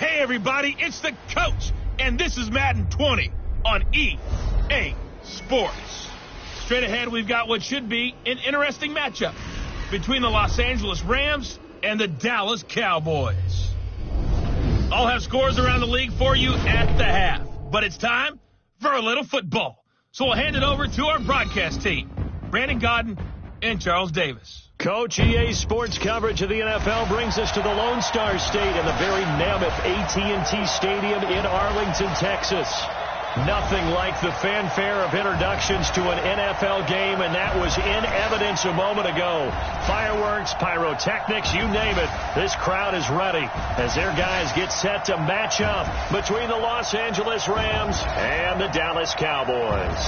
Hey, everybody, it's the coach, and this is Madden 20 on EA Sports. Straight ahead, we've got what should be an interesting matchup between the Los Angeles Rams and the Dallas Cowboys. I'll have scores around the league for you at the half, but it's time for a little football. So we'll hand it over to our broadcast team, Brandon Godden and Charles Davis. Coach, EA Sports coverage of the NFL brings us to the Lone Star State and the very mammoth AT&T Stadium in Arlington, Texas. Nothing like the fanfare of introductions to an NFL game, and that was in evidence a moment ago. Fireworks, pyrotechnics, you name it. This crowd is ready as their guys get set to match up between the Los Angeles Rams and the Dallas Cowboys.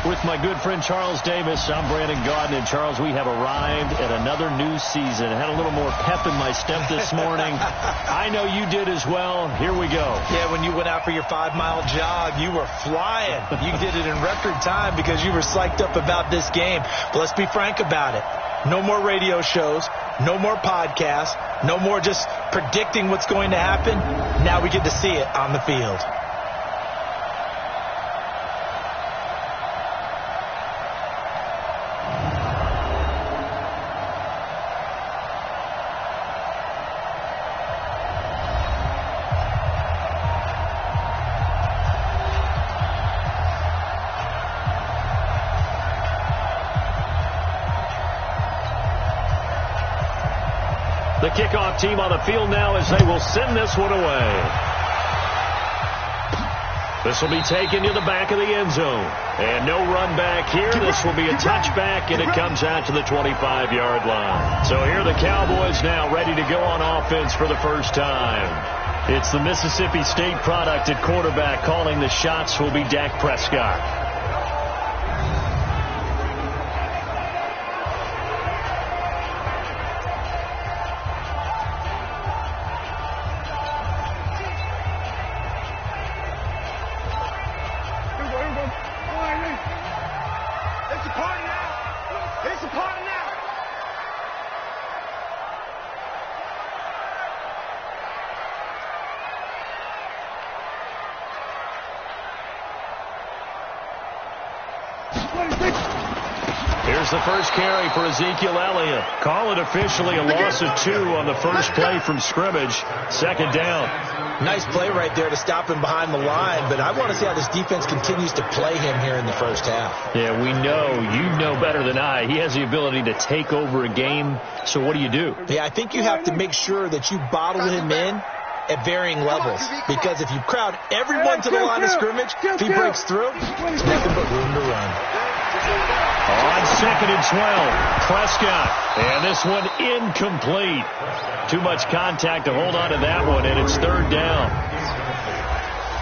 With my good friend Charles Davis, I'm Brandon Godden. And Charles, we have arrived at another new season. I had a little more pep in my step this morning. I know you did as well. Here we go. Yeah, when you went out for your 5-mile jog, you were flying. You did it in record time because you were psyched up about this game. But let's be frank about it. No more radio shows, no more podcasts, no more just predicting what's going to happen. Now we get to see it on the field. The kickoff team on the field now as they will send this one away. This will be taken to the back of the end zone. And no run back here. This will be a touchback, and it comes out to the 25-yard line. So here are the Cowboys now ready to go on offense for the first time. It's the Mississippi State product at quarterback. Calling the shots will be Dak Prescott. Here's the first carry for Ezekiel Elliott. Call it officially a loss of 2 on the first play from scrimmage. Second down. Nice play right there to stop him behind the line, but I want to see how this defense continues to play him here in the first half. Yeah, we know. You know better than I. He has the ability to take over a game, so what do you do? Yeah, I think you have to make sure that you bottle him in at varying levels, because if you crowd everyone to the line of scrimmage, if he breaks through, it's nothing but room to run. On 2nd and 12, Prescott, and this one incomplete. Too much contact to hold on to that one, and it's 3rd down.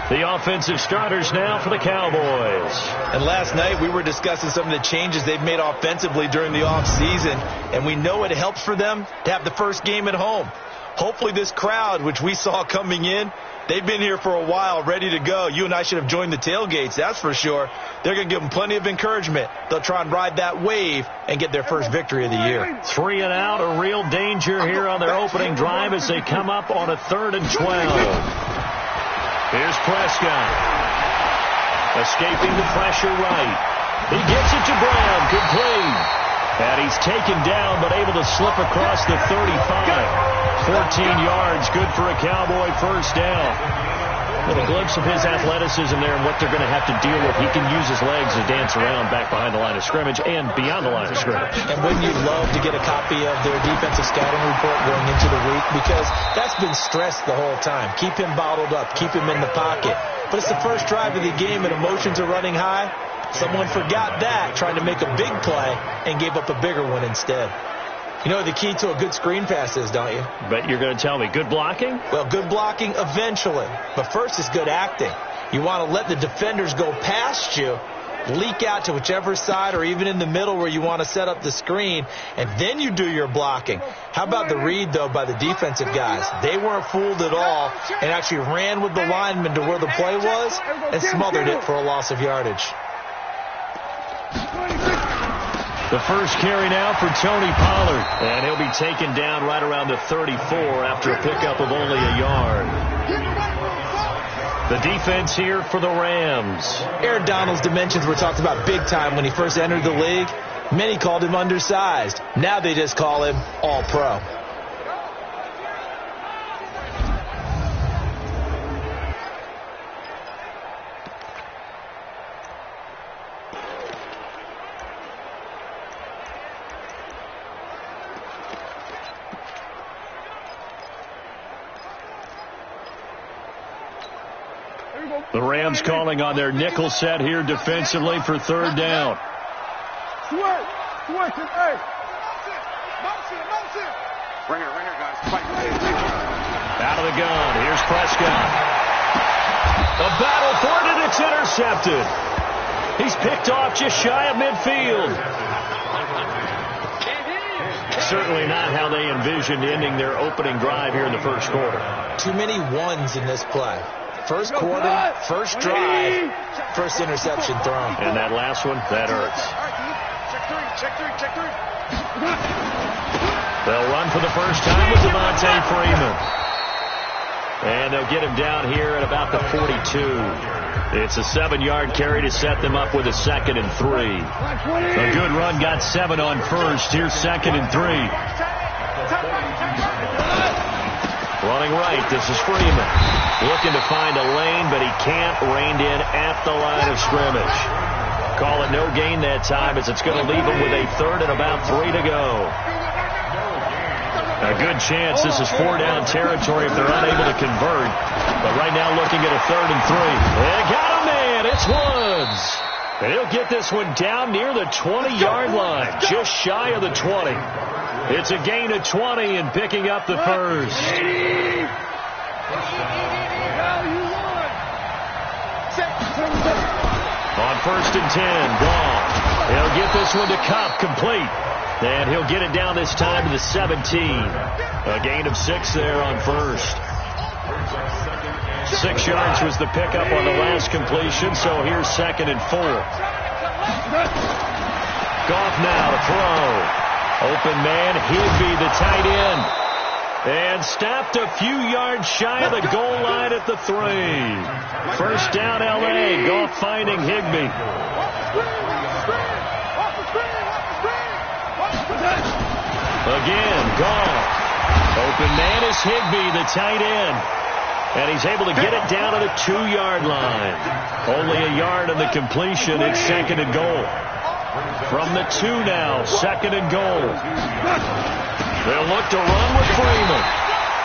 The offensive starters now for the Cowboys. And last night we were discussing some of the changes they've made offensively during the offseason, and we know it helps for them to have the first game at home. Hopefully this crowd, which we saw coming in, they've been here for a while, ready to go. You and I should have joined the tailgates, that's for sure. They're going to give them plenty of encouragement. They'll try and ride that wave and get their first victory of the year. 3 and out, a real danger here on their opening drive as they come up on a 3rd and 12. Here's Prescott. Escaping the pressure right. He gets it to Brown. Complete. And he's taken down, but able to slip across the 35. 14 yards, good for a Cowboy first down. With a glimpse of his athleticism there and what they're going to have to deal with. He can use his legs to dance around back behind the line of scrimmage and beyond the line of scrimmage. And wouldn't you love to get a copy of their defensive scouting report going into the week? Because that's been stressed the whole time. Keep him bottled up. Keep him in the pocket. But it's the first drive of the game and emotions are running high. Someone forgot that, trying to make a big play, and gave up a bigger one instead. You know the key to a good screen pass is, don't you? Bet you're going to tell me. Good blocking? Well, good blocking eventually. But first is good acting. You want to let the defenders go past you, leak out to whichever side or even in the middle where you want to set up the screen, and then you do your blocking. How about the read, though, by the defensive guys? They weren't fooled at all and actually ran with the lineman to where the play was and smothered it for a loss of yardage. The first carry now for Tony Pollard. And he'll be taken down right around the 34 after a pickup of only a yard. The defense here for the Rams. Aaron Donald's dimensions were talked about big time when he first entered the league. Many called him undersized. Now they just call him all-pro. The Rams calling on their nickel set here defensively for third down. Out of the gun. Here's Prescott. A battle for it, and it's intercepted. He's picked off just shy of midfield. Certainly not how they envisioned ending their opening drive here in the first quarter. Too many ones in this play. First quarter, first drive, first interception thrown. And that last one, that hurts. Check three. They'll run for the first time with Devontae Freeman. And they'll get him down here at about the 42. It's a 7-yard carry to set them up with a 2nd and 3. A good run got 7 on first. Here's 2nd and 3. Running right, this is Freeman. Looking to find a lane, but he can't. Reined in at the line of scrimmage. Call it no gain that time, as it's going to leave him with a 3rd and about 3 to go. A good chance this is 4-down territory if they're unable to convert. But right now looking at a 3rd and 3. They got him, man. It's Woods. And he'll get this one down near the 20-yard line, just shy of the 20. It's a gain of 20 and picking up the first. On 1st and 10, Goff. He'll get this one to Cup, complete. And he'll get it down this time to the 17. A gain of 6 there on first. 6 yards was the pickup on the last completion, so here's 2nd and 4. Goff now to throw. Open man, Higbee, the tight end. And stopped a few yards shy of the goal line at the 3. First down, L.A. Goff finding Higbee. Again, Goff. Open man is Higbee, the tight end. And he's able to get it down to the 2-yard line. Only a yard on the completion. It's 2nd and goal. From the 2 now, 2nd and goal. They'll look to run with Freeman.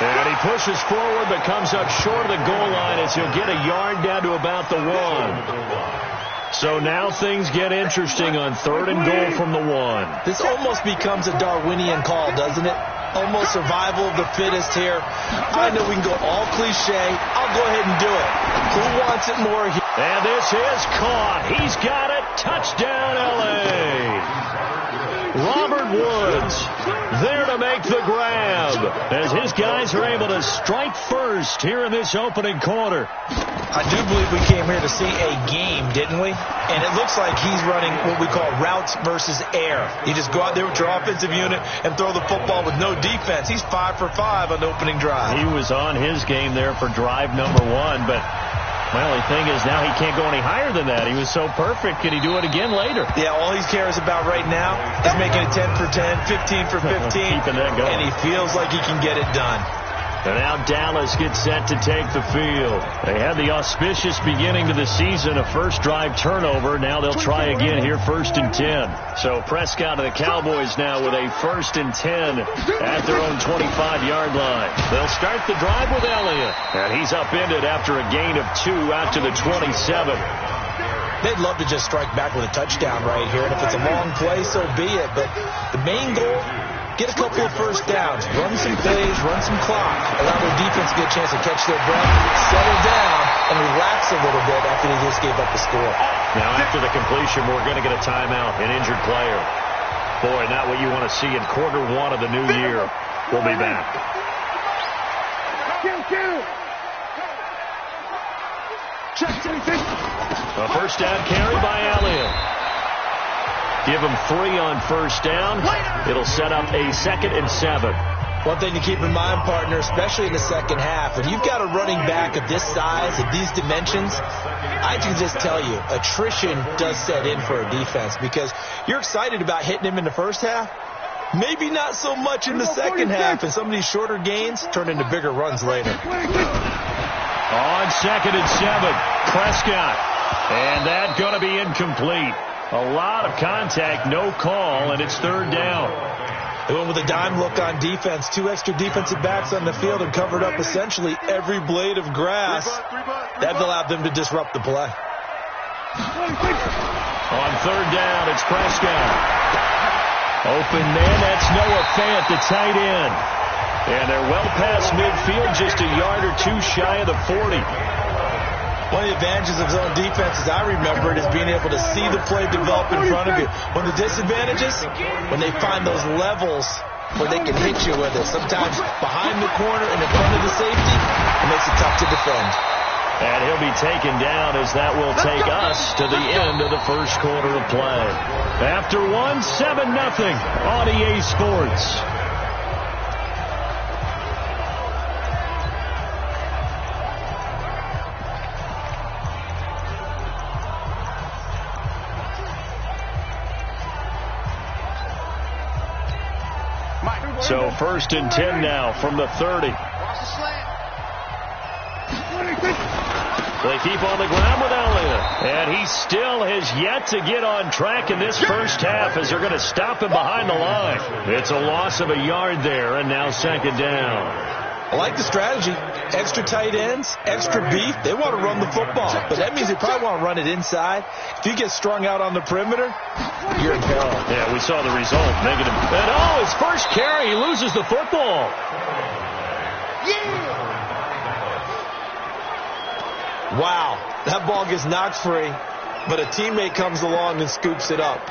And he pushes forward but comes up short of the goal line as he'll get a yard down to about the 1. So now things get interesting on 3rd and goal from the 1. This almost becomes a Darwinian call, doesn't it? Almost survival of the fittest here. I know we can go all cliche. I'll go ahead and do it. Who wants it more here? And this is caught. He's got it. Touchdown, L.A. Robert Woods there to make the grab as his guys are able to strike first here in this opening quarter. I do believe we came here to see a game, didn't we? And it looks like he's running what we call routes versus air. You just go out there with your offensive unit and throw the football with no defense. He's 5 for 5 on the opening drive. He was on his game there for drive number 1, but my only thing is now he can't go any higher than that. He was so perfect. Can he do it again later? Yeah, all he cares about right now is making it 10 for 10, 15 for 15. Keeping that going. And he feels like he can get it done. And now Dallas gets set to take the field. They had the auspicious beginning to the season, a first drive turnover. Now they'll try again here, 1st and 10. So Prescott and the Cowboys now with a 1st and 10 at their own 25-yard line. They'll start the drive with Elliott. And he's upended after a gain of 2 out to the 27. They'd love to just strike back with a touchdown right here. And if it's a long play, so be it. But the main goal, get a couple of first downs, run some plays, run some clock, allow their defense to get a chance to catch their breath, settle down, and relax a little bit after they just gave up the score. Now after the completion, we're going to get a timeout, an injured player. Boy, not what you want to see in quarter 1 of the new year. We'll be back. A first down carry by Elliott. Give him 3 on first down. It'll set up a 2nd and 7. One thing to keep in mind, partner, especially in the second half, when you've got a running back of this size, of these dimensions, I can just tell you, attrition does set in for a defense because you're excited about hitting him in the first half. Maybe not so much in the second half, and some of these shorter gains turn into bigger runs later. On 2nd and 7, Prescott. And that's going to be incomplete. A lot of contact, no call, and it's 3rd down. They went with a dime look on defense. 2 extra defensive backs on the field and covered up essentially every blade of grass. That allowed them to disrupt the play. On 3rd down, it's Prescott. Open man, that's Noah Fant, the tight end. And they're well past midfield, just a yard or 2 shy of the 40. One of the advantages of zone defense, as I remember it, is being able to see the play develop in front of you. One of the disadvantages, when they find those levels where they can hit you with it. Sometimes behind the corner and in front of the safety, it makes it tough to defend. And he'll be taken down as that will take us to the end of the first quarter of play. After 1, 7-0 on EA Sports. So 1st and 10 now from the 30. They keep on the ground with Elliott. And he still has yet to get on track in this first half as they're going to stop him behind the line. It's a loss of a yard there, and now 2nd down. I like the strategy. Extra tight ends, extra beef. They want to run the football, but that means they probably want to run it inside. If you get strung out on the perimeter, you're in peril. Yeah, we saw the result. Negative. And his first carry, he loses the football. Wow, that ball gets knocked free, but a teammate comes along and scoops it up.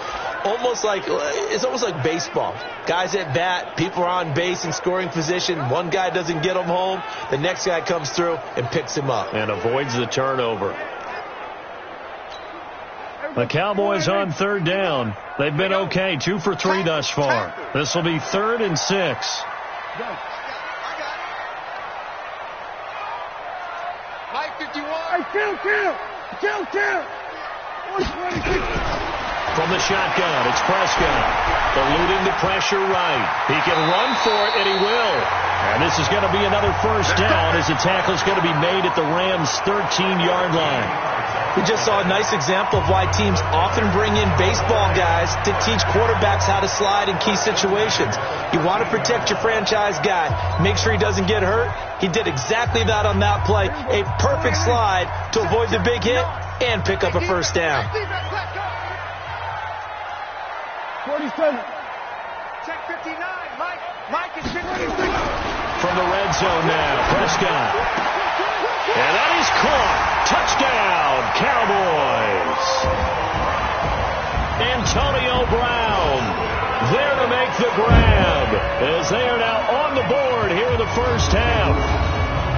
It's almost like baseball. Guys at bat, people are on base in scoring position. One guy doesn't get him home. The next guy comes through and picks him up. And avoids the turnover. The Cowboys on 3rd down. They've been okay, 2 for 3 thus far. This will be 3rd and 6. Mike 51. Kill. From the shotgun, it's Prescott. Eluding the pressure right. He can run for it, and he will. And this is going to be another first down as the tackle's going to be made at the Rams' 13-yard line. We just saw a nice example of why teams often bring in baseball guys to teach quarterbacks how to slide in key situations. You want to protect your franchise guy. Make sure he doesn't get hurt. He did exactly that on that play. A perfect slide to avoid the big hit and pick up a first down. 47. Check 59. Mike is 59. From the red zone now, Prescott. And that is caught. Touchdown, Cowboys. Antonio Brown there to make the grab as they are now on the board here in the first half.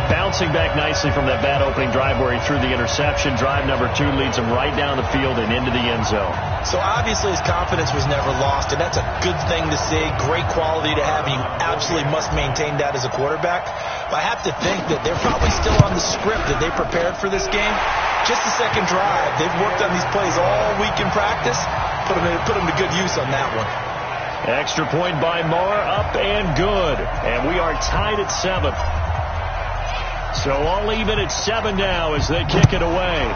Bouncing back nicely from that bad opening drive where he threw the interception. Drive number 2 leads him right down the field and into the end zone. So obviously his confidence was never lost, and that's a good thing to see. Great quality to have, and you absolutely must maintain that as a quarterback. But I have to think that they're probably still on the script that they prepared for this game. Just the second drive. They've worked on these plays all week in practice. Put them to good use on that one. Extra point by Marr, up and good. And we are tied at 7. So all even at 7 now as they kick it away.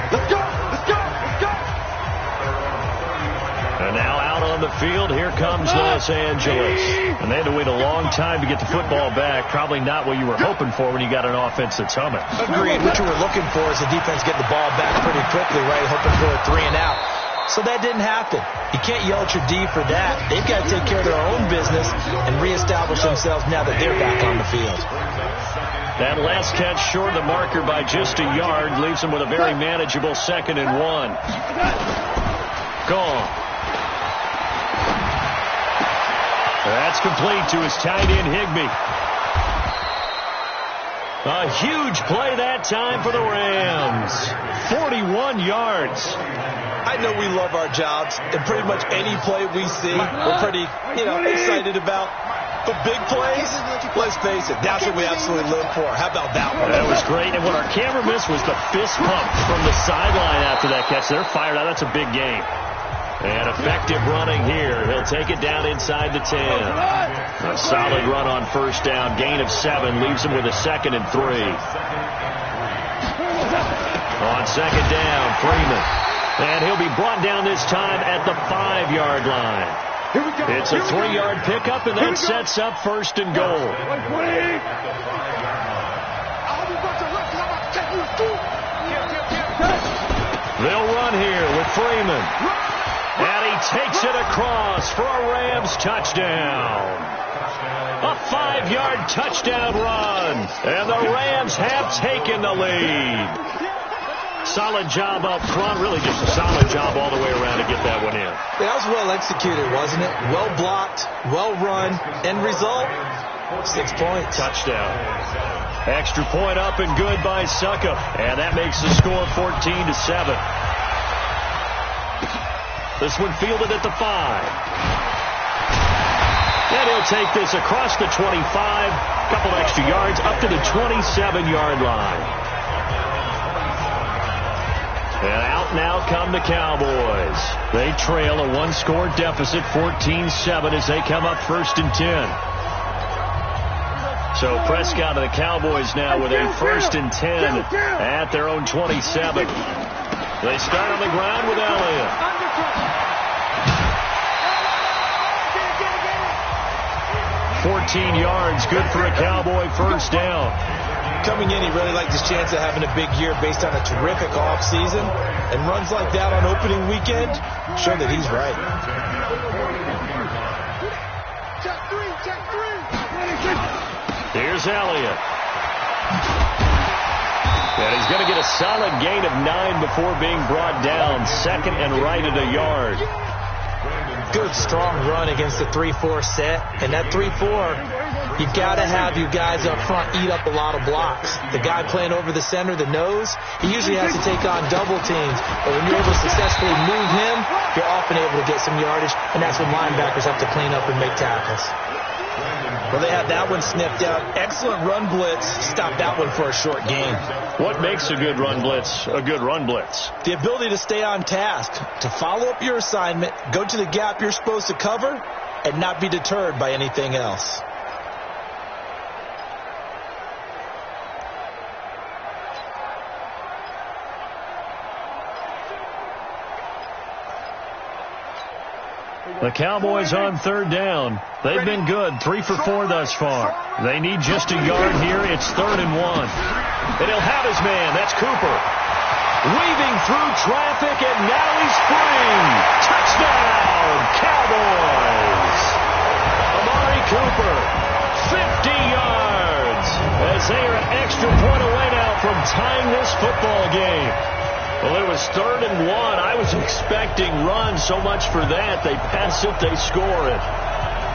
Let's go. And now out on the field, here comes Los Angeles. And they had to wait a long time to get the football back. Probably not what you were hoping for when you got an offense that's humming. Agreed. What you were looking for is the defense getting the ball back pretty quickly, right? Hoping for a 3 and out. So that didn't happen. You can't yell at your D for that. They've got to take care of their own business and reestablish themselves now that they're back on the field. That last catch short of the marker by just a yard leaves them with a very manageable 2nd and 1. Gone. That's complete to his tight end, Higbee. A huge play that time for the Rams. 41 yards. I know we love our jobs, and pretty much any play we see, we're pretty, excited about. But big plays, let's face it, that's what we absolutely live for. How about that one? That was great, and what our camera missed was the fist pump from the sideline after that catch. They're fired out. That's a big game. And effective running here. He'll take it down inside the 10. A solid run on first down. Gain of 7 leaves him with a 2nd and 3. On second down, Freeman. And he'll be brought down this time at the 5-yard line. It's a 3-yard pickup, and that sets up 1st and goal. They'll run here with Freeman. And he takes it across for a Rams touchdown. A 5-yard touchdown run. And the Rams have taken the lead. Solid job up front. Really just a solid job all the way around to get that one in. That was well executed, wasn't it? Well blocked, well run. End result, 6 points. Touchdown. Extra point up and good by Suckup. And that makes the score 14-7. This one fielded at the 5. And he'll take this across the 25. Couple extra yards up to the 27-yard line. And out now come the Cowboys. They trail a 1-score deficit, 14-7, as they come up 1st and 10. So Prescott and the Cowboys now with a 1st and 10 at their own 27. They start on the ground with Elliott. 14 yards, good for a Cowboy first down. Coming in, he really liked his chance of having a big year based on a terrific offseason. And runs like that on opening weekend show that he's right. Here's Elliott. And he's going to get a solid gain of 9 before being brought down. 2nd and right at a yard. Good, strong run against the 3-4 set. And that 3-4, you've got to have you guys up front eat up a lot of blocks. The guy playing over the center, the nose, he usually has to take on double teams. But when you're able to successfully move him, you're often able to get some yardage. And that's when linebackers have to clean up and make tackles. Well, they had that one sniffed out. Excellent run blitz. Stopped that one for a short gain. What makes a good run blitz a good run blitz? The ability to stay on task, to follow up your assignment, go to the gap you're supposed to cover, and not be deterred by anything else. The Cowboys on 3rd down. They've been good, 3 for 4 thus far. They need just a yard here. It's 3rd and 1. And he'll have his man. That's Cooper. Weaving through traffic, and now he's free. Touchdown, Cowboys. Amari Cooper, 50 yards. As they are an extra point away now from tying this football game. Well, it was 3rd and 1. I was expecting runs, so much for that. They pass it, they score it.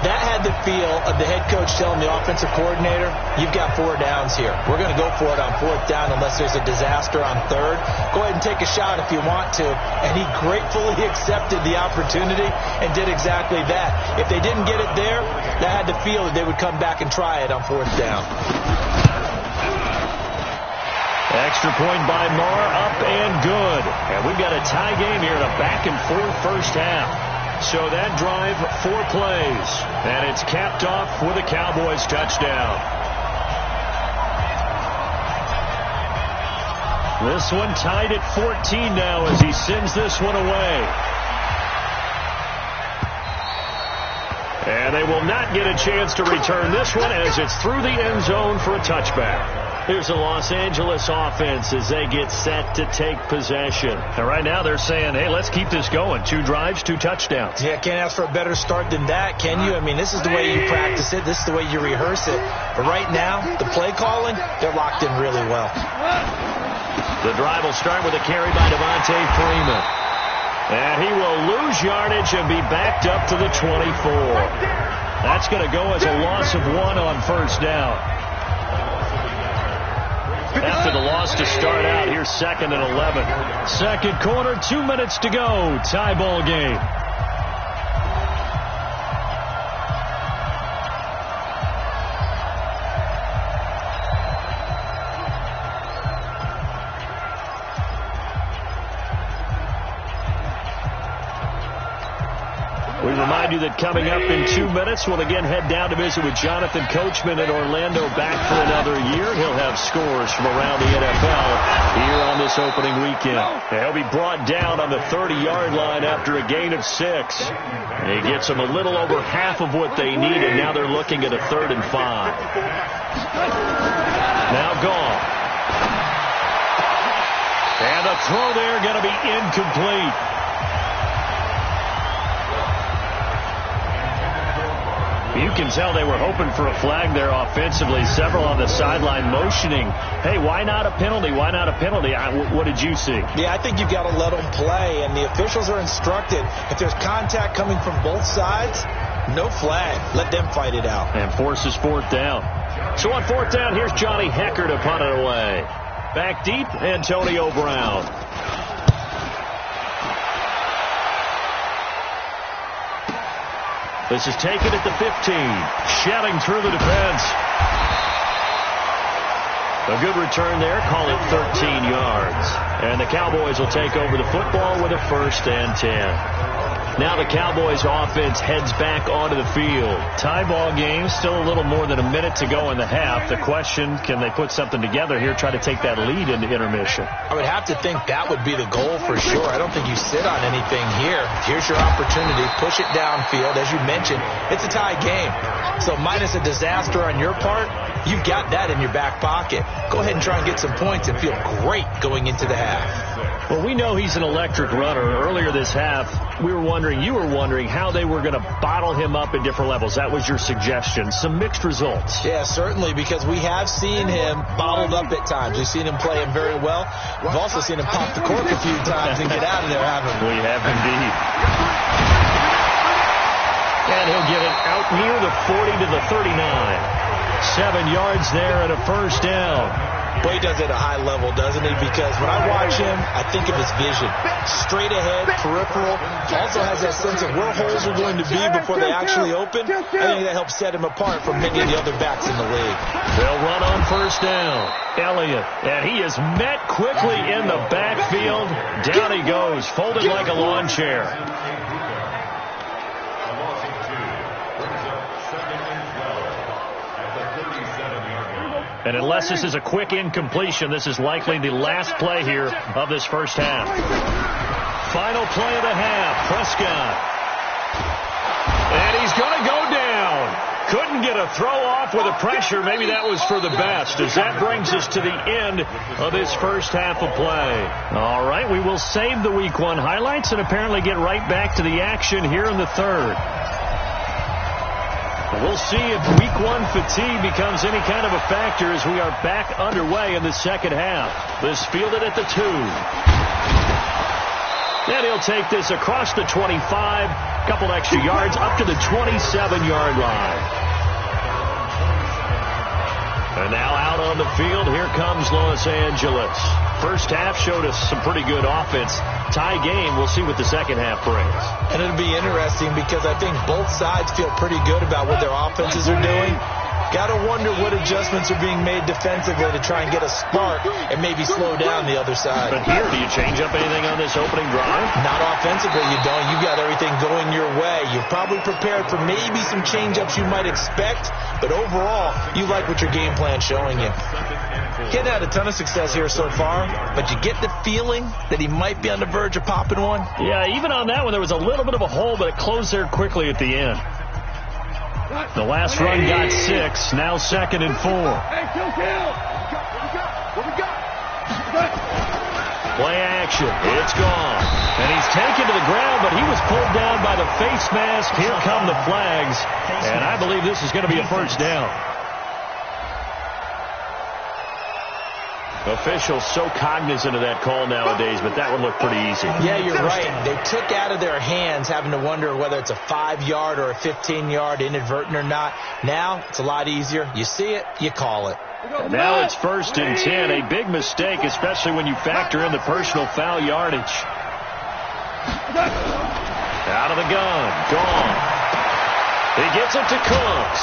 That had the feel of the head coach telling the offensive coordinator, you've got 4 downs here. We're going to go for it on 4th down unless there's a disaster on 3rd. Go ahead and take a shot if you want to. And he gratefully accepted the opportunity and did exactly that. If they didn't get it there, that had the feel that they would come back and try it on 4th down. Extra point by Marr, up and good. And we've got a tie game here in a back-and-forth first half. So that drive, 4 plays. And it's capped off with a Cowboys touchdown. This one tied at 14 now as he sends this one away. And they will not get a chance to return this one as it's through the end zone for a touchback. Here's the Los Angeles offense as they get set to take possession. And right now they're saying, hey, let's keep this going. 2 drives, 2 touchdowns. Yeah, can't ask for a better start than that, can you? I mean, this is the way you practice it. This is the way you rehearse it. But right now, the play calling, they're locked in really well. The drive will start with a carry by Devontae Freeman. And he will lose yardage and be backed up to the 24. That's going to go as a loss of 1 on first down. after the loss to start out. Here's 2nd and 11. Second quarter, 2 minutes to go. Tie ball game. We remind you that coming up in 2 minutes, we'll again head down to visit with Jonathan Coachman in Orlando, back for another year. He'll have scores from around the NFL here on this opening weekend. He'll be brought down on the 30-yard line after a gain of 6. He gets them a little over half of what they needed. Now they're looking at a 3rd and 5. Now gone. And the throw there going to be incomplete. You can tell they were hoping for a flag there offensively. Several on the sideline motioning, hey, why not a penalty? Why not a penalty? What did you see? Yeah, I think you've got to let them play, and the officials are instructed. If there's contact coming from both sides, no flag. Let them fight it out. And forces 4th down. So on 4th down, here's Johnny Hecker to punt it away. Back deep, Antonio Brown. This is taken at the 15. Shelling through the defense. A good return there. Call it 13 yards. And the Cowboys will take over the football with a 1st and 10. Now the Cowboys offense heads back onto the field. Tie ball game. Still a little more than a minute to go in the half. The question, can they put something together here, try to take that lead into intermission? I would have to think that would be the goal for sure. I don't think you sit on anything here. Here's your opportunity. Push it downfield. As you mentioned, it's a tie game. So minus a disaster on your part, you've got that in your back pocket. Go ahead and try and get some points and feel great going into the half. Well, we know he's an electric runner. Earlier this half, you were wondering how they were going to bottle him up at different levels. That was your suggestion. Some mixed results. Yeah, certainly, because we have seen him bottled up at times. We've seen him play him very well. We've also seen him pop the cork a few times and get out of there, haven't we? We have indeed. And he'll get it out near the 40 to the 39. 7 yards there and a 1st down. Well, he does it at a high level, doesn't he? Because when I watch him, I think of his vision. Straight ahead, peripheral. Also has that sense of where holes are going to be before they actually open. I think that helps set him apart from many of the other backs in the league. They'll run on 1st down. Elliott, and he is met quickly in the backfield. Down he goes, folded like a lawn chair. And unless this is a quick incompletion, this is likely the last play here of this first half. Final play of the half, Prescott. And he's going to go down. Couldn't get a throw off with the pressure. Maybe that was for the best, as that brings us to the end of this first half of play. All right, we will save the Week 1 highlights and apparently get right back to the action here in the 3rd. We'll see if Week 1 fatigue becomes any kind of a factor as we are back underway in the second half. This fielded at the 2. And he'll take this across the 25, couple extra yards up to the 27-yard line. And now out on the field, here comes Los Angeles. First half showed us some pretty good offense. Tie game, we'll see what the second half brings. And it'll be interesting because I think both sides feel pretty good about what their offenses are doing. Got to wonder what adjustments are being made defensively to try and get a spark and maybe slow down the other side. But here, do you change up anything on this opening drive? Not offensively, you don't. You've got everything going your way. You're probably prepared for maybe some change-ups you might expect, but overall, you like what your game plan's showing you. Getting had a ton of success here so far, but you get the feeling that he might be on the verge of popping one? Yeah, even on that one, there was a little bit of a hole, but it closed there quickly at the end. The last run got 6, now 2nd and 4. Play action, it's gone. And he's taken to the ground, but he was pulled down by the face mask. Here come the flags, and I believe this is going to be a 1st down. Officials so cognizant of that call nowadays, but that one looked pretty easy. Yeah, you're right. They took out of their hands having to wonder whether it's a 5-yard or a 15-yard, inadvertent or not. Now, it's a lot easier. You see it, you call it. And now it's 1st and 10. A big mistake, especially when you factor in the personal foul yardage. Out of the gun. Gone. He gets it to Cooks.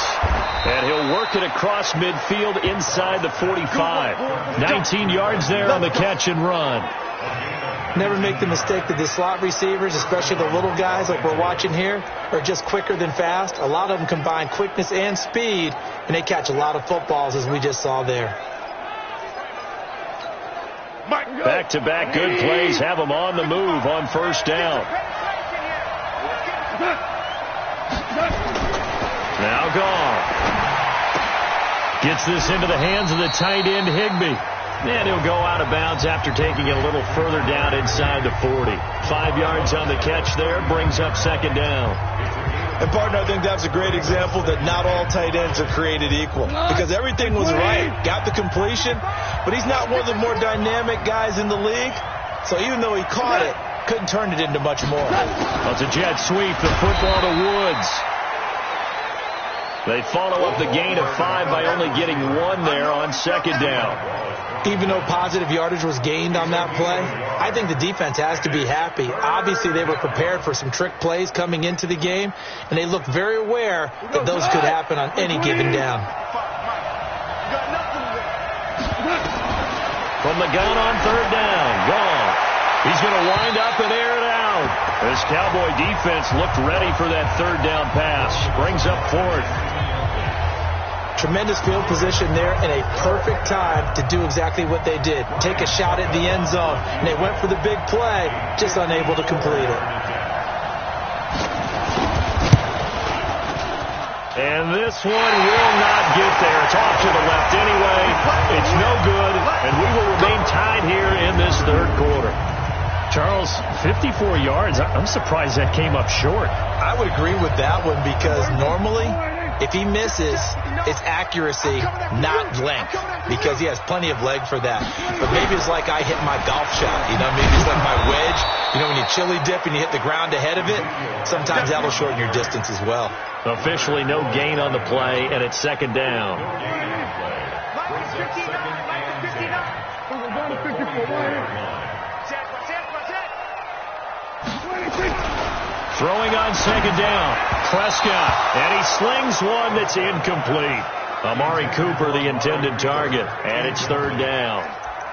And he'll work it across midfield inside the 45. 19 yards there on the catch and run. Never make the mistake that the slot receivers, especially the little guys like we're watching here, are just quicker than fast. A lot of them combine quickness and speed, and they catch a lot of footballs, as we just saw there. Back-to-back good plays have them on the move on 1st down. Now gone. Gets this into the hands of the tight end, Higbee. And he'll go out of bounds after taking it a little further down inside the 40. 5 yards on the catch there, brings up 2nd down. And, partner, I think that's a great example that not all tight ends are created equal. Because everything was right. Got the completion, but he's not one of the more dynamic guys in the league. So even though he caught it, couldn't turn it into much more. Well, it's a jet sweep, the football to Woods. They follow up the gain of 5 by only getting 1 there on 2nd down. Even though positive yardage was gained on that play, I think the defense has to be happy. Obviously, they were prepared for some trick plays coming into the game, and they looked very aware that those could happen on any given down. From the gun on 3rd down, gone. He's going to wind up and air it out. This Cowboy defense looked ready for that 3rd down pass. Brings up 4th. Tremendous field position there and a perfect time to do exactly what they did. Take a shot at the end zone. And they went for the big play, just unable to complete it. And this one will not get there. It's off to the left anyway. It's no good, and we will remain tied here in this 3rd quarter. Charles, 54 yards. I'm surprised that came up short. I would agree with that one because normally, if he misses, it's accuracy, not length, because he has plenty of leg for that. But maybe it's like I hit my golf shot, maybe it's like my wedge. When you chili dip and you hit the ground ahead of it, sometimes that'll shorten your distance as well. Officially no gain on the play, and it's 2nd down. Throwing on 2nd down. Prescott, and he slings one that's incomplete. Amari Cooper, the intended target, and it's 3rd down.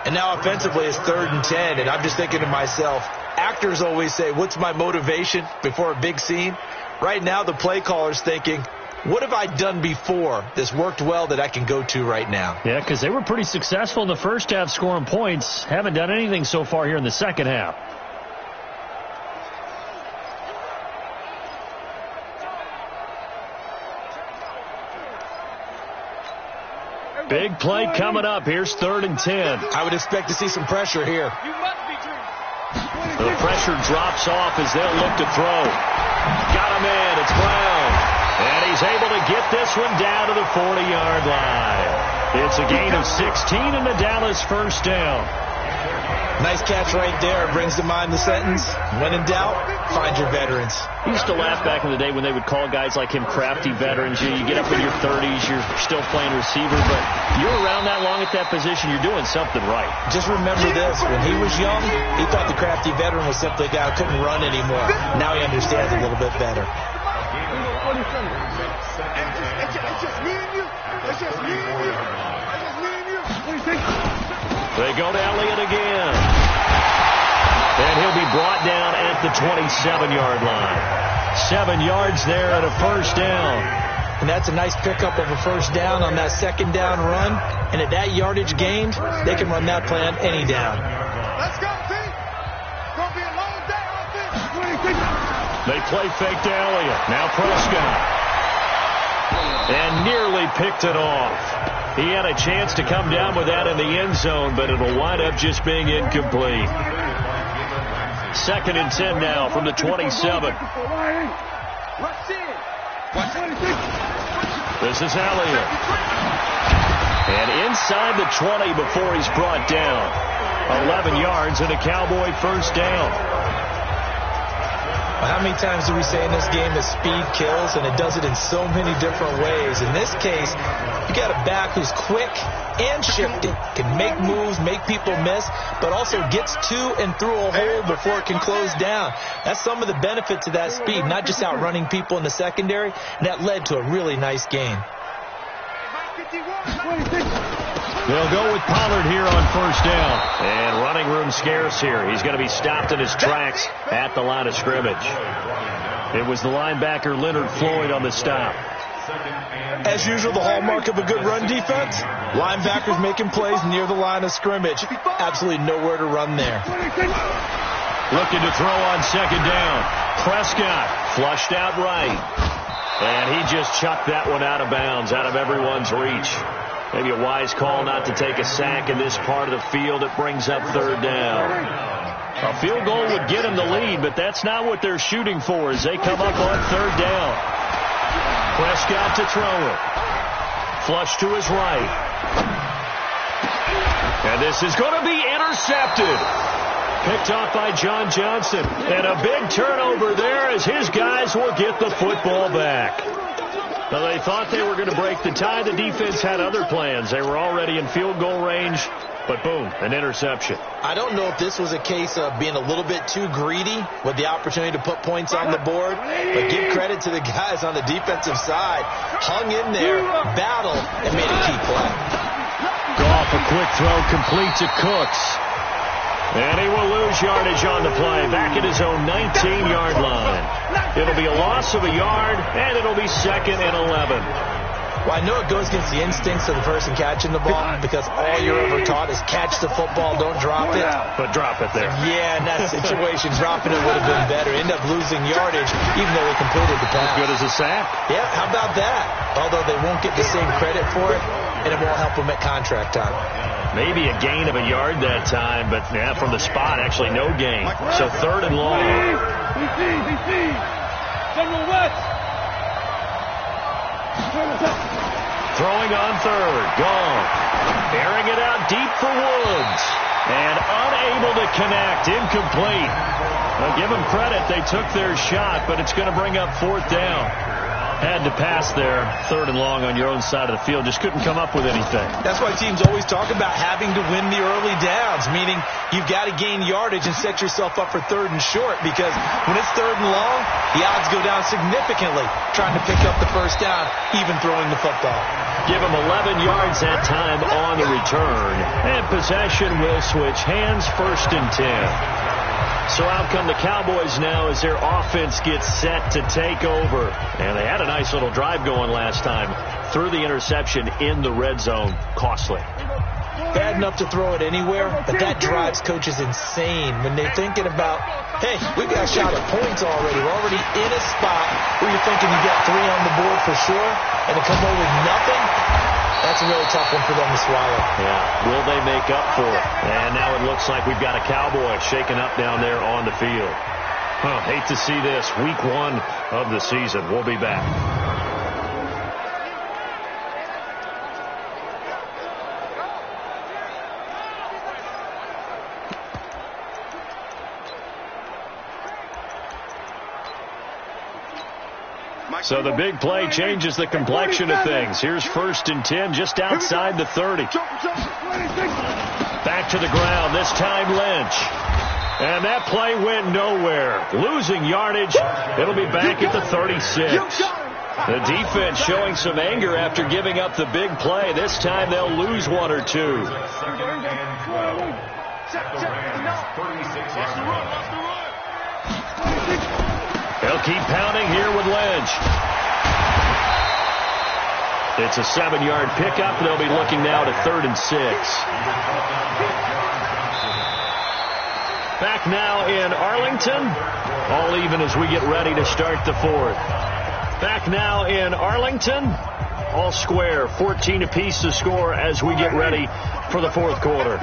And now offensively it's 3rd and 10, and I'm just thinking to myself, actors always say, what's my motivation before a big scene? Right now the play caller's thinking, what have I done before that's worked well that I can go to right now? Yeah, because they were pretty successful in the 1st half scoring points. Haven't done anything so far here in the 2nd half. Big play coming up. Here's 3rd and 10. I would expect to see some pressure here. The pressure drops off as they'll look to throw. Got him in. It's Brown. And he's able to get this one down to the 40-yard line. It's a gain of 16 and the Dallas 1st down. Nice catch right there. Brings to mind the sentence, when in doubt, find your veterans. I used to laugh back in the day when they would call guys like him crafty veterans. You get up in your 30s, you're still playing receiver, but you're around that long at that position, you're doing something right. Just remember this. When he was young, he thought the crafty veteran was simply a guy who couldn't run anymore. Now he understands a little bit better. It's just me and you. It's just me and you. It's just me and you. They go to Elliott again. And he'll be brought down at the 27-yard line. 7 yards there and a 1st down. And that's a nice pickup of a 1st down on that 2nd down run. And at that yardage gained, they can run that play on any down. Let's go, team. It's going to be a long day on this. They play fake to Elliott. Now Prescott. And nearly picked it off. He had a chance to come down with that in the end zone, but it'll wind up just being incomplete. 2nd and 10 now from the 27. This is Elliott. And inside the 20 before he's brought down. 11 yards and a Cowboy 1st down. Well, how many times do we say in this game that speed kills, and it does it in so many different ways? In this case, you got a back who's quick and shifty, can make moves, make people miss, but also gets to and through a hole before it can close down. That's some of the benefits of that speed, not just outrunning people in the secondary, and that led to a really nice gain. They'll go with Pollard here on first down. And running room scarce here. He's going to be stopped in his tracks at the line of scrimmage. It was the linebacker Leonard Floyd on the stop. As usual, the hallmark of a good run defense, linebackers making plays near the line of scrimmage. Absolutely nowhere to run there. Looking to throw on second down. Prescott flushed out right. And he just chucked that one out of bounds, out of everyone's reach. Maybe a wise call not to take a sack in this part of the field. It brings up third down. A field goal would get them the lead, but that's not what they're shooting for as they come up on third down. Prescott to throw it. Flush to his right. And this is going to be intercepted. Picked off by John Johnson. And a big turnover there as his guys will get the football back. Now, they thought they were going to break the tie. The defense had other plans. They were already in field goal range, but boom, an interception. I don't know if this was a case of being a little bit too greedy with the opportunity to put points on the board, but give credit to the guys on the defensive side. Hung in there, battled, and made a key play. Goff, a quick throw, complete to Cooks. And he will lose yardage on the play, back at his own 19-yard line. It'll be a loss of a yard, and it'll be 2nd and 11. Well, I know it goes against the instincts of the person catching the ball because all you're ever taught is catch the football, don't drop it. But drop it there. Yeah, in that situation, dropping it would have been better. End up losing yardage, even though they completed the pass. As good as a sack. Yeah, how about that? Although they won't get the same credit for it, and it won't help them at contract time. Maybe a gain of a yard that time, but yeah, from the spot, actually no gain. So 3rd and long. Throwing on 3rd. Gone. Airing it out deep for Woods. And unable to connect. Incomplete. Now, give them credit. They took their shot, but it's going to bring up 4th down. Had to pass there, 3rd and long on your own side of the field. Just couldn't come up with anything. That's why teams always talk about having to win the early downs, meaning you've got to gain yardage and set yourself up for 3rd and short, because when it's 3rd and long, the odds go down significantly trying to pick up the first down, even throwing the football. Give them 11 yards that time on the return. And possession will switch hands, 1st and 10. So out come the Cowboys now as their offense gets set to take over. And they had a nice little drive going last time. Threw the interception in the red zone. Costly. Bad enough to throw it anywhere, but that drives coaches insane when they're thinking about, hey, we've got a shot at points already. We're already in a spot where you're thinking you got 3 on the board for sure, and to come away with nothing, that's a really tough one for them to swallow. Yeah, will they make up for it? And now it looks like we've got a Cowboy shaking up down there on the field. Hate to see this. Week 1 of the season. We'll be back. So the big play changes the complexion of things. Here's 1st and 10 just outside the 30. Back to the ground, this time Lynch. And that play went nowhere. Losing yardage. It'll be back at the 36. The defense showing some anger after giving up the big play. This time they'll lose 1 or 2. They'll keep pounding here with Lynch. It's a 7-yard pickup. They'll be looking now to 3rd and 6. Back now in Arlington. All even as we get ready to start the 4th. Back now in Arlington. All square. 14 apiece to score as we get ready for the 4th quarter.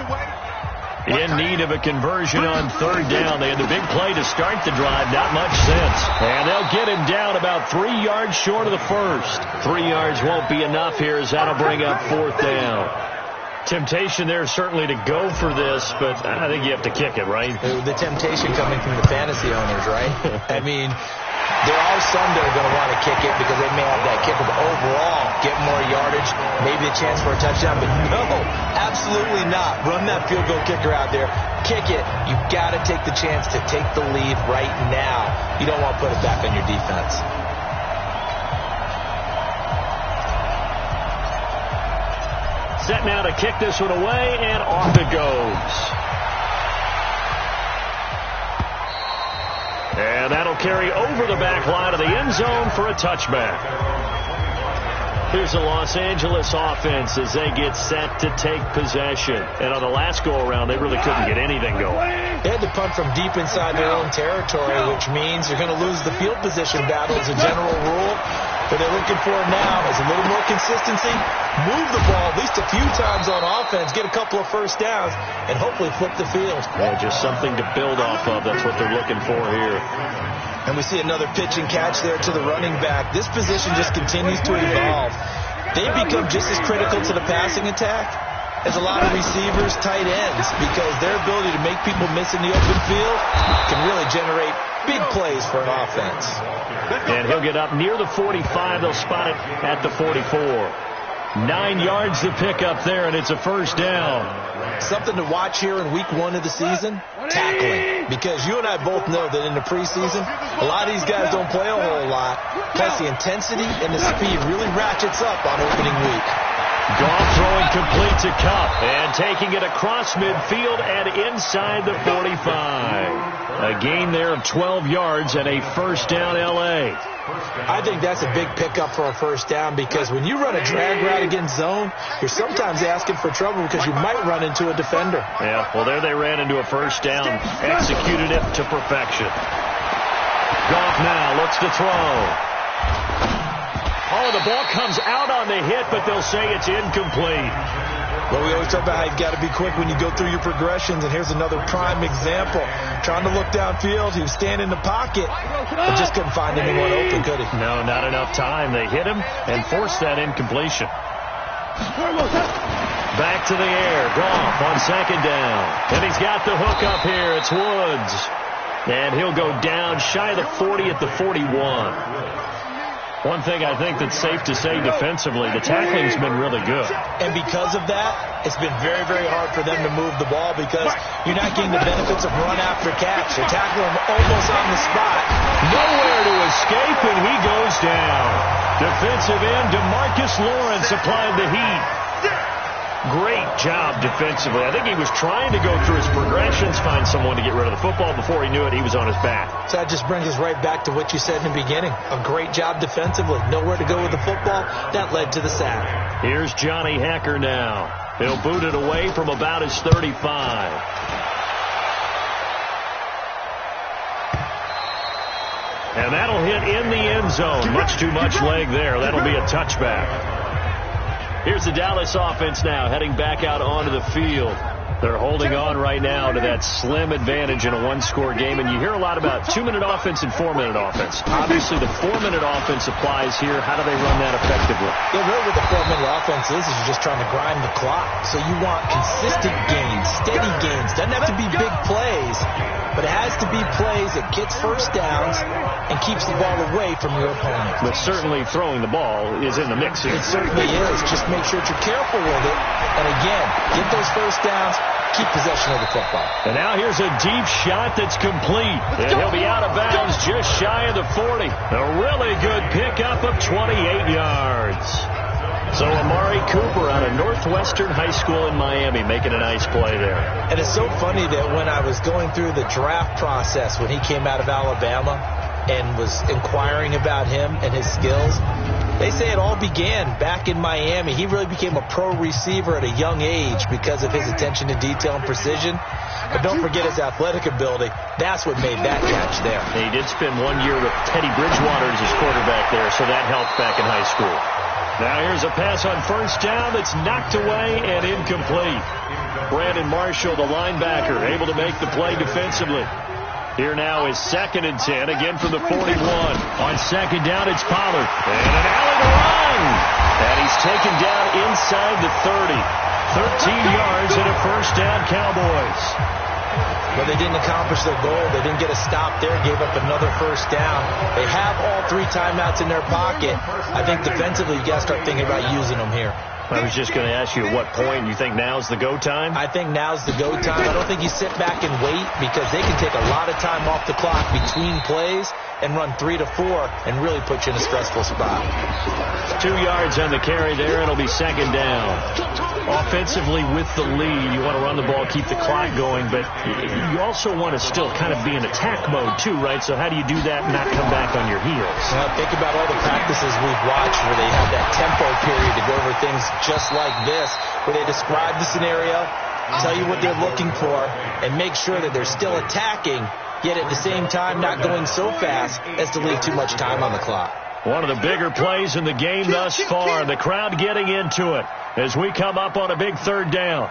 In need of a conversion on 3rd down. They had the big play to start the drive. Not much sense. And they'll get him down about 3 yards short of the first. 3 yards won't be enough here as that'll bring up 4th down. Temptation there certainly to go for this, but I think you have to kick it, right? The temptation coming from the fantasy owners, right? I mean, there are some that are going to want to kick it because they may have that kicker, but overall, get more yardage, maybe a chance for a touchdown, but no, absolutely not. Run that field goal kicker out there. Kick it. You've got to take the chance to take the lead right now. You don't want to put it back on your defense. Set now to kick this one away, and off it goes. And that'll carry over the back line of the end zone for a touchback. Here's the Los Angeles offense as they get set to take possession. And on the last go-around, they really couldn't get anything going. They had to punt from deep inside their own territory, which means they're going to lose the field position battle as a general rule. What they're looking for now is a little more consistency, move the ball at least a few times on offense, get a couple of first downs, and hopefully flip the field. Yeah, just something to build off of. That's what they're looking for here. And we see another pitch and catch there to the running back. This position just continues to evolve. They become just as critical to the passing attack as a lot of receivers, tight ends, because their ability to make people miss in the open field can really generate big plays for an offense. And he'll get up near the 45. They'll spot it at the 44. 9 yards to pick up there, and it's a first down. Something to watch here in week 1 of the season, tackling. Because you and I both know that in the preseason, a lot of these guys don't play a whole lot. Plus the intensity and the speed really ratchets up on opening week. Goff throwing complete to Kupp and taking it across midfield and inside the 45. A gain there of 12 yards and a first down L.A. I think that's a big pickup for a first down because when you run a drag route against zone, you're sometimes asking for trouble because you might run into a defender. Yeah, well, there they ran into a first down, executed it to perfection. Goff now looks to throw. Oh, the ball comes out on the hit, but they'll say it's incomplete. Well, we always talk about how you've got to be quick when you go through your progressions, and here's another prime example. Trying to look downfield, he was standing in the pocket, but just couldn't find anyone open, could he? No, not enough time. They hit him and forced that incompletion. Back to the air. Goff on second down. And he's got the hook up here. It's Woods. And he'll go down shy of the 40 at the 41. One thing I think that's safe to say defensively, the tackling's been really good. And because of that, it's been very, very hard for them to move the ball because you're not getting the benefits of run after catch. They're tackling him almost on the spot. Nowhere to escape, and he goes down. Defensive end DeMarcus Lawrence applied the heat. Great job defensively. I think he was trying to go through his progressions, find someone to get rid of the football. Before he knew it, he was on his back. So that just brings us right back to what you said in the beginning. A great job defensively. Nowhere to go with the football. That led to the sack. Here's Johnny Hecker now. He'll boot it away from about his 35. And that'll hit in the end zone. Much too much leg there. That'll be a touchback. Here's the Dallas offense now heading back out onto the field. They're holding on right now to that slim advantage in a one-score game. And you hear a lot about 2-minute offense and 4-minute offense. Obviously, the 4-minute offense applies here. How do they run that effectively? Yeah, really what the 4-minute offense is you're just trying to grind the clock. So you want consistent gains, steady gains. Doesn't have to be big plays, but it has to be plays that gets first downs and keeps the ball away from your opponent. But certainly throwing the ball is in the mix here. It certainly is. Just make sure that you're careful with it. And again, get those first downs. Keep possession of the football. And now here's a deep shot that's complete. And he'll be out of bounds just shy of the 40. A really good pickup of 28 yards. So Amari Cooper out of Northwestern High School in Miami making a nice play there. And it's so funny that when I was going through the draft process when he came out of Alabama and was inquiring about him and his skills, they say it all began back in Miami. He really became a pro receiver at a young age because of his attention to detail and precision. But don't forget his athletic ability. That's what made that catch there. He did spend 1 year with Teddy Bridgewater as his quarterback there, so that helped back in high school. Now here's a pass on first down that's knocked away and incomplete. Brandon Marshall, the linebacker, able to make the play defensively. Here now is 2nd and 10, again from the 41. On second down, it's Pollard. And an alley to run. And he's taken down inside the 30. 13 yards and a first down, Cowboys. Well, they didn't accomplish their goal. They didn't get a stop there, gave up another first down. They have all 3 timeouts in their pocket. I think defensively you got to start thinking about using them here. I was just going to ask you at what point you think now's the go time? I think now's the go time. I don't think you sit back and wait because they can take a lot of time off the clock between plays and run 3 to 4 and really put you in a stressful spot. 2 yards on the carry there. It'll be second down. Offensively with the lead, you want to run the ball, keep the clock going, but you also want to still kind of be in attack mode too, right? So how do you do that and not come back on your heels? Well, think about all the practices we've watched where they have that tempo period to go over things just like this, where they describe the scenario, tell you what they're looking for, and make sure that they're still attacking, yet at the same time not going so fast as to leave too much time on the clock. One of the bigger plays in the game thus far. The crowd getting into it as we come up on a big third down.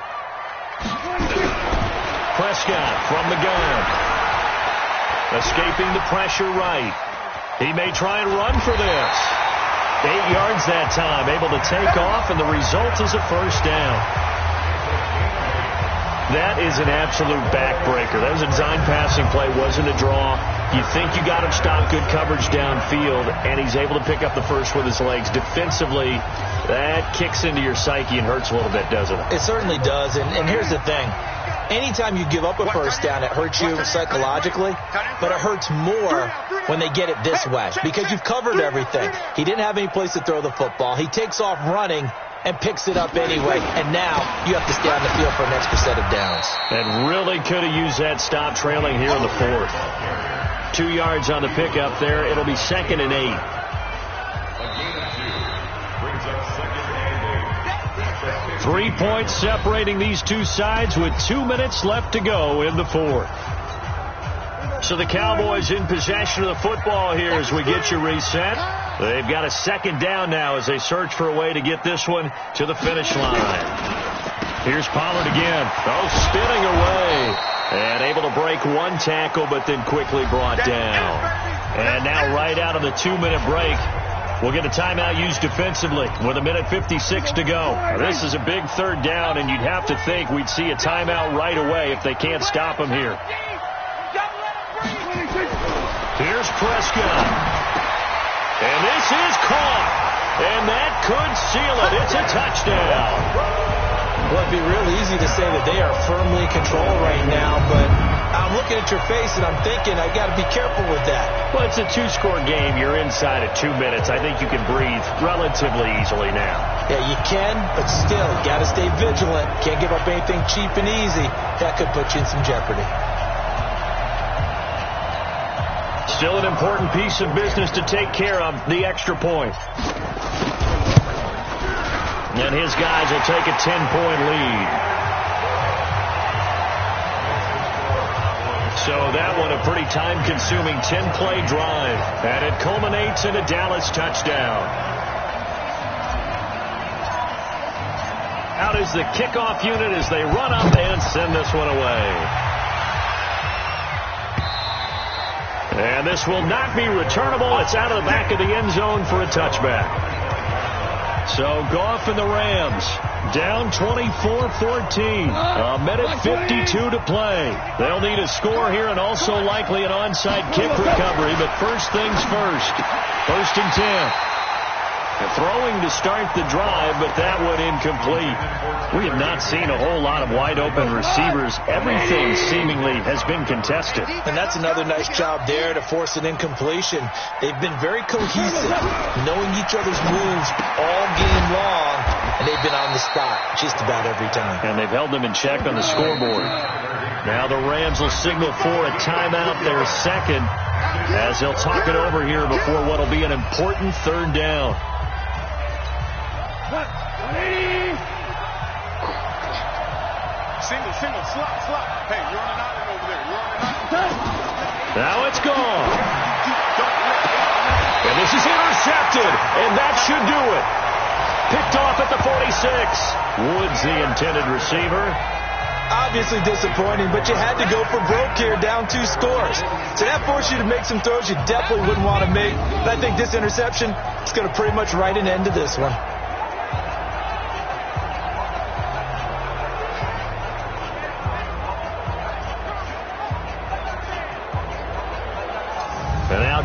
Prescott from the gun. Escaping the pressure right. He may try and run for this. 8 yards that time. Able to take off, and the result is a first down. That is an absolute backbreaker. That was a design passing play. Wasn't a draw. You think you got him stopped, good coverage downfield, and he's able to pick up the first with his legs. Defensively, that kicks into your psyche and hurts a little bit, doesn't it? It certainly does, and here's the thing. Anytime you give up a first down, it hurts you psychologically, but it hurts more when they get it this way because you've covered everything. He didn't have any place to throw the football. He takes off running and picks it up anyway, and now you have to stay on the field for an extra set of downs. And really could have used that stop trailing here in the fourth. 2 yards on the pickup there. It'll be second and 8. Three points separating these two sides with 2 minutes left to go in the fourth. So the Cowboys in possession of the football here as we get you reset. They've got a second down now as they search for a way to get this one to the finish line. Here's Pollard again. Oh, spinning away. And able to break one tackle, but then quickly brought down. And now right out of the 2-minute break, we'll get a timeout used defensively with 1:56 to go. This is a big third down, and you'd have to think we'd see a timeout right away if they can't stop him here. Here's Prescott. And this is caught. And that could seal it. It's a touchdown. Well, it'd be real easy to say that they are firmly in control right now, but I'm looking at your face and I'm thinking I've got to be careful with that. Well, it's a 2-score game. You're inside at 2 minutes. I think you can breathe relatively easily now. Yeah, you can, but still, got to stay vigilant. Can't give up anything cheap and easy. That could put you in some jeopardy. Still an important piece of business to take care of, the extra point. And his guys will take a 10-point lead. So that one a pretty time-consuming 10-play drive. And it culminates in a Dallas touchdown. Out is the kickoff unit as they run up and send this one away. And this will not be returnable. It's out of the back of the end zone for a touchback. So Goff and the Rams down 24-14. 1:52 to play. They'll need a score here and also likely an onside kick recovery. But first things first. 1st and 10. Throwing to start the drive, but that one incomplete. We have not seen a whole lot of wide-open receivers. Everything seemingly has been contested. And that's another nice job there to force an incompletion. They've been very cohesive, knowing each other's moves all game long, and they've been on the spot just about every time. And they've held them in check on the scoreboard. Now the Rams will signal for a timeout, their second, as they'll talk it over here before what will be an important third down. Single, slot. Hey, you're on an island over there. You're on an island. Now it's gone. And this is intercepted, and that should do it. Picked off at the 46. Woods, the intended receiver. Obviously disappointing, but you had to go for broke here, down 2 scores. So that forced you to make some throws you definitely wouldn't want to make. But I think this interception is going to pretty much write an end to this one.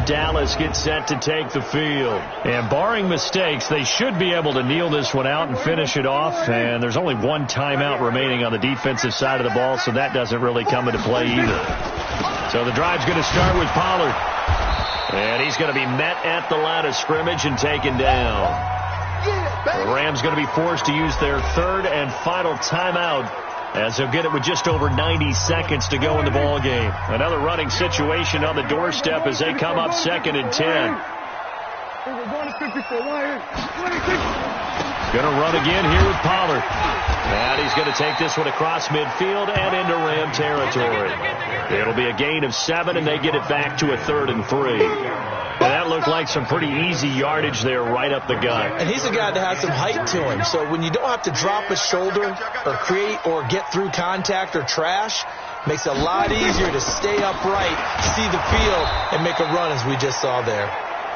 Dallas get set to take the field. And barring mistakes, they should be able to kneel this one out and finish it off. And there's only one timeout remaining on the defensive side of the ball, so that doesn't really come into play either. So the drive's going to start with Pollard. And he's going to be met at the line of scrimmage and taken down. The Rams going to be forced to use their third and final timeout, as they'll get it with just over 90 seconds to go in the ball game. Another running situation on the doorstep as they come up 2nd and 10. Going to run again here with Pollard. And he's going to take this one across midfield and into Ram territory. It'll be a gain of 7, and they get it back to a 3rd and 3. And that looked like some pretty easy yardage there right up the gut. And he's a guy that has some height to him. So when you don't have to drop a shoulder or create or get through contact or trash, makes it a lot easier to stay upright, see the field, and make a run as we just saw there.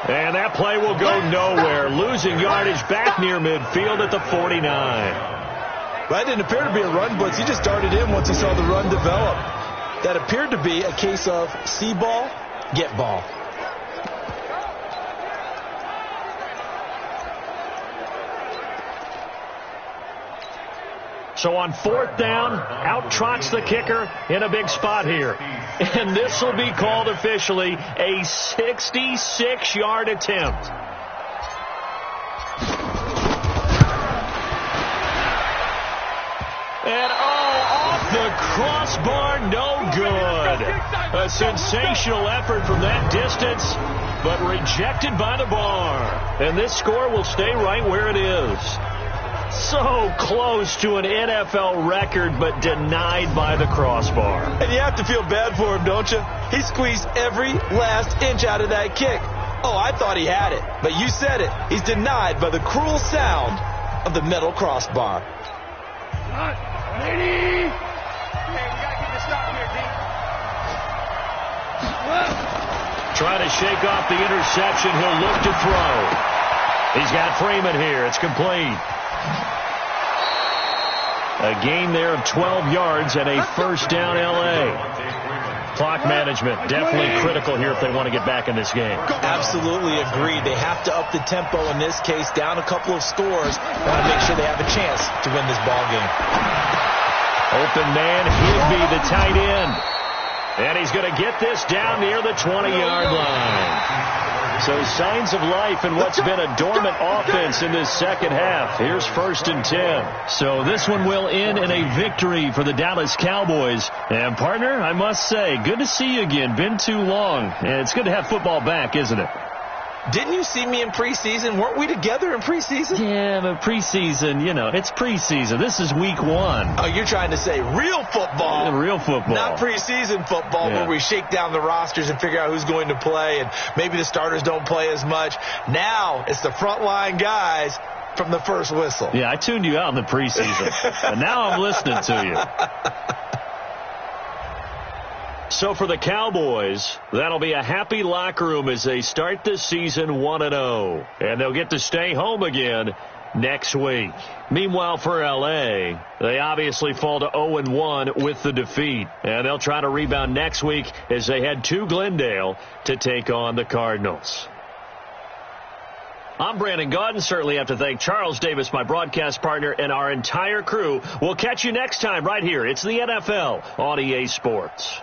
And that play will go nowhere. Losing yardage back near midfield at the 49. Well, that didn't appear to be a run blitz. He just darted in once he saw the run develop. That appeared to be a case of see ball, get ball. So on 4th down, out trots the kicker in a big spot here. And this will be called officially a 66-yard attempt. And off the crossbar, no good. A sensational effort from that distance, but rejected by the bar. And this score will stay right where it is. So close to an NFL record, but denied by the crossbar. And you have to feel bad for him, don't you? He squeezed every last inch out of that kick. Oh, I thought he had it, but you said it. He's denied by the cruel sound of the metal crossbar. Trying to shake off the interception. He'll look to throw. He's got Freeman here. It's complete. A gain there of 12 yards and a 1st down L.A. Clock management definitely critical here if they want to get back in this game. Absolutely agreed. They have to up the tempo in this case, down a couple of scores. Want to make sure they have a chance to win this ball game. Open man, Higby, the tight end. And he's going to get this down near the 20-yard line. So signs of life in what's been a dormant offense in this second half. Here's 1st and 10. So this one will end in a victory for the Dallas Cowboys. And, partner, I must say, good to see you again. Been too long. And it's good to have football back, isn't it? Didn't you see me in preseason? Weren't we together in preseason? Yeah, but preseason, you know, it's preseason. This is week 1. Oh, you're trying to say real football. Yeah, real football. Not preseason football where we shake down the rosters and figure out who's going to play, and maybe the starters don't play as much. Now it's the frontline guys from the first whistle. Yeah, I tuned you out in the preseason, and now I'm listening to you. So for the Cowboys, that'll be a happy locker room as they start this season 1-0. And they'll get to stay home again next week. Meanwhile, for L.A., they obviously fall to 0-1 with the defeat. And they'll try to rebound next week as they head to Glendale to take on the Cardinals. I'm Brandon Gaudin. Certainly have to thank Charles Davis, my broadcast partner, and our entire crew. We'll catch you next time right here. It's the NFL on EA Sports.